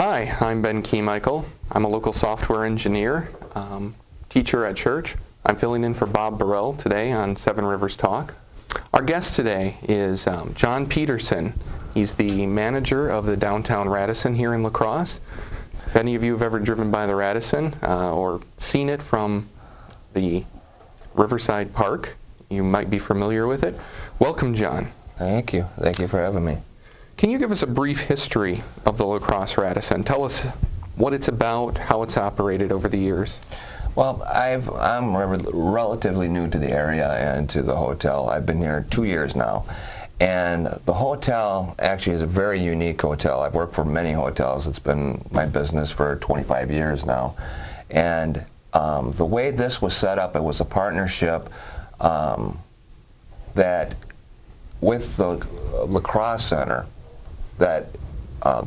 Hi, I'm Ben Keymichael. I'm a local software engineer, teacher at church. I'm filling in for Bob Burrell today on Seven Rivers Talk. Our guest today is John Peterson. He's the manager of the downtown Radisson here in La Crosse. If any of you have ever driven by the Radisson or seen it from the Riverside Park, you might be familiar with it. Welcome, John. Thank you. Thank you for having me. Can you give us a brief history of the La Crosse Radisson? Tell us what it's about, how it's operated over the years. Well, I'm relatively new to the area and to the hotel. I've been here 2 years now. And the hotel actually is a very unique hotel. I've worked for many hotels. It's been my business for 25 years now. And the way this was set up, it was a partnership that with the La Crosse Center, that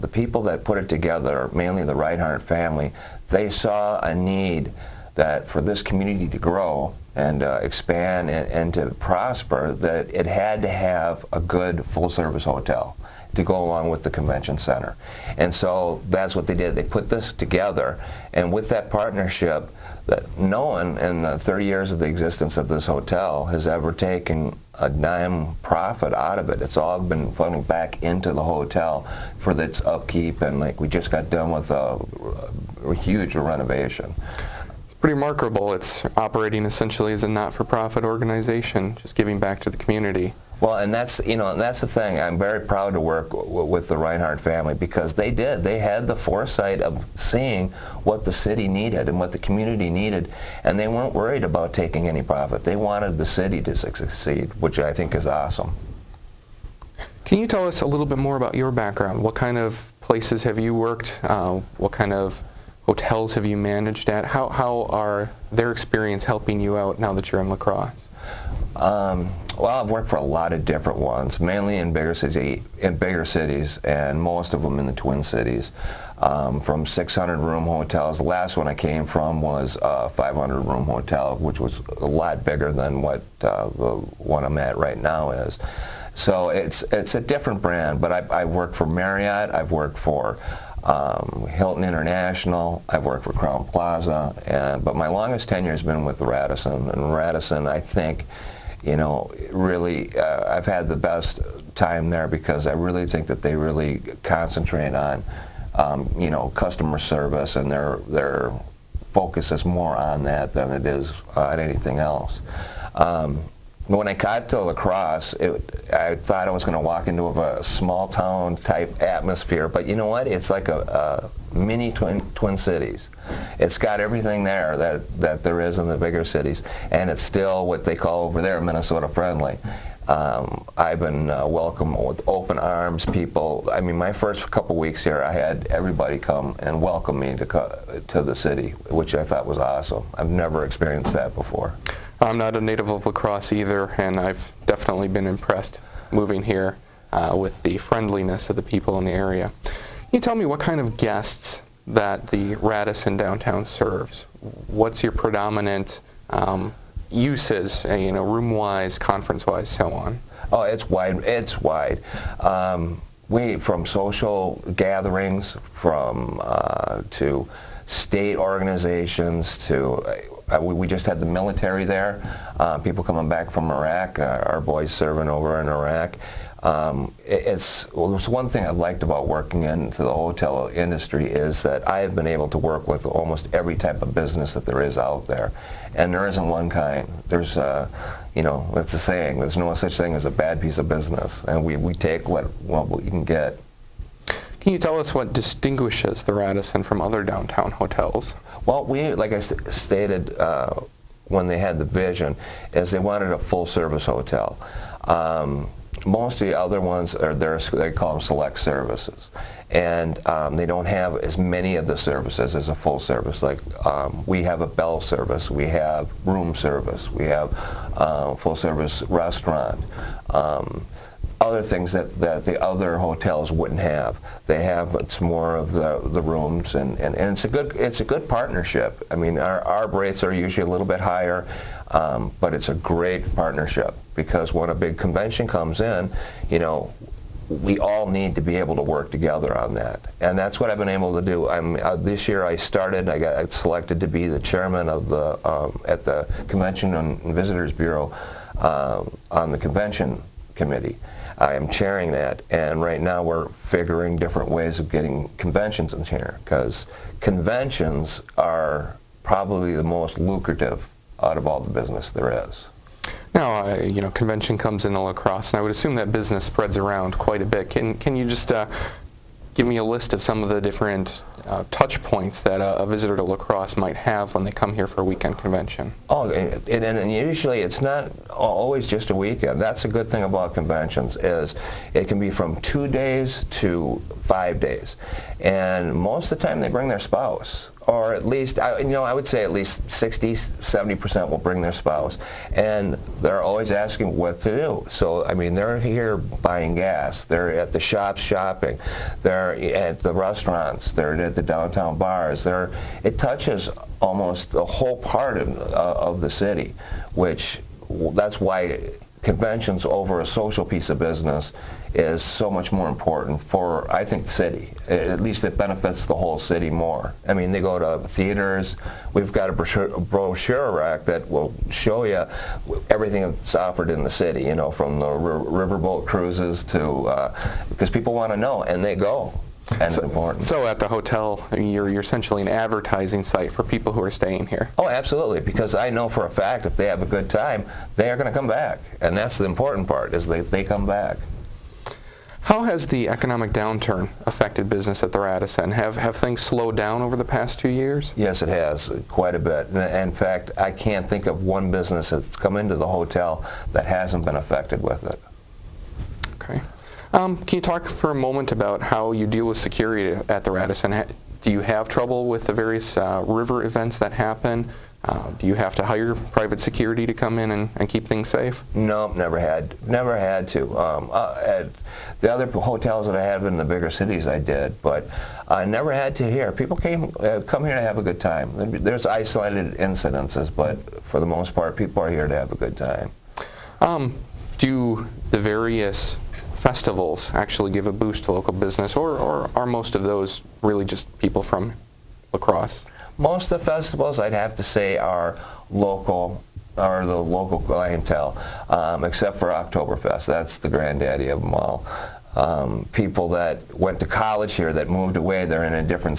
the people that put it together, mainly the Reinhardt family, they saw a need that for this community to grow and expand and to prosper, that it had to have a good full-service hotel to go along with the convention center. And so that's what they did. They put this together, and with that partnership, that no one in the 30 years of the existence of this hotel has ever taken a dime profit out of it. It's all been funneled back into the hotel for its upkeep, and like we just got done with a huge renovation. It's pretty remarkable. It's operating essentially as a not-for-profit organization, just giving back to the community. Well, and that's the thing. I'm very proud to work with the Reinhardt family because they did. They had the foresight of seeing what the city needed and what the community needed, and they weren't worried about taking any profit. They wanted the city to succeed, which I think is awesome. Can you tell us a little bit more about your background? What kind of places have you worked? What kind of hotels have you managed at? How are their experience helping you out now that you're in La Crosse? Well, I've worked for a lot of different ones, mainly in bigger cities, and most of them in the Twin Cities. From 600-room hotels. The last one I came from was a 500-room hotel, which was a lot bigger than what the one I'm at right now is. So it's a different brand. But I worked for Marriott. I've worked for Hilton International. I've worked for Crown Plaza. But my longest tenure has been with the Radisson. And Radisson, I think, really, I've had the best time there because I really think that they really concentrate on, customer service, and their focus is more on that than it is on anything else. When I got to La Crosse, I thought I was going to walk into a small town type atmosphere, but you know what? It's like a mini Twin Cities. It's got everything there that there is in the bigger cities, and it's still what they call over there Minnesota friendly. I've been welcomed with open arms. People, I mean, my first couple weeks here, I had everybody come and welcome me to the city, which I thought was awesome. I've never experienced that before. I'm not a native of La Crosse either, and I've definitely been impressed moving here with the friendliness of the people in the area. Can you tell me what kind of guests that the Radisson downtown serves? What's your predominant uses, room-wise, conference-wise, so on? Oh, it's wide. It's wide. From social gatherings, to state organizations, to we just had the military there, people coming back from Iraq, our boys serving over in Iraq. There's one thing I've liked about working into the hotel industry is that I have been able to work with almost every type of business that there is out there. And there isn't one kind. There's, that's a saying, there's no such thing as a bad piece of business. And we take what you can get. Can you tell us what distinguishes the Radisson from other downtown hotels? Well, like I stated when they had the vision, is they wanted a full-service hotel. Most of the other ones they call them select services, and they don't have as many of the services as a full service. Like we have a bell service, we have room service, we have full-service restaurant. Other things that the other hotels wouldn't have. It's more of the rooms, and it's a good partnership. I mean, our rates are usually a little bit higher, but it's a great partnership because when a big convention comes in, we all need to be able to work together on that, and that's what I've been able to do. This year I got selected to be the chairman of the at the Convention and Visitors Bureau on the convention committee. I am chairing that, and right now we're figuring different ways of getting conventions in here, because conventions are probably the most lucrative out of all the business there is. Now, convention comes into La Crosse, and I would assume that business spreads around quite a bit. Can you just give me a list of some of the different touch points that a visitor to La Crosse might have when they come here for a weekend convention? Oh, and usually it's not always just a weekend. That's a good thing about conventions, is it can be from 2 days to 5 days, and most of the time they bring their spouse. Or at least, I would say at least 60–70% will bring their spouse, and they're always asking what to do. So, I mean, they're here buying gas, they're at the shops shopping, they're at the restaurants, they're at the downtown bars. It touches almost the whole part of the city, which that's why conventions over a social piece of business is so much more important for, I think, the city. At least it benefits the whole city more. I mean, they go to theaters. We've got a brochure rack that will show you everything that's offered in the city, from the riverboat cruises to, because people want to know, and they go. And it's important. So at the hotel, you're essentially an advertising site for people who are staying here. Oh, absolutely, because I know for a fact if they have a good time, they are going to come back. And that's the important part, is they come back. How has the economic downturn affected business at the Radisson? Have things slowed down over the past 2 years? Yes, it has, quite a bit. In fact, I can't think of one business that's come into the hotel that hasn't been affected with it. Okay. Can you talk for a moment about how you deal with security at the Radisson? Do you have trouble with the various river events that happen? Do you have to hire private security to come in and keep things safe? No, never had to. At the other hotels that I have in the bigger cities, I did, but I never had to here. People come here to have a good time. There's isolated incidences, but for the most part, people are here to have a good time. Do the various festivals actually give a boost to local business, or are most of those really just people from La Crosse? Most of the festivals, I'd have to say, are local, or the local clientele, except for Oktoberfest. That's the granddaddy of them all. People that went to college here that moved away, they're in a different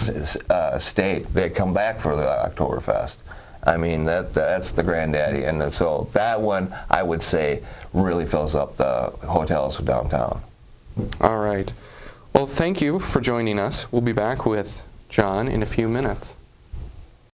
state, they come back for the Oktoberfest. I mean, that's the granddaddy, and so that one, I would say, really fills up the hotels downtown. All right. Well, thank you for joining us. We'll be back with John in a few minutes.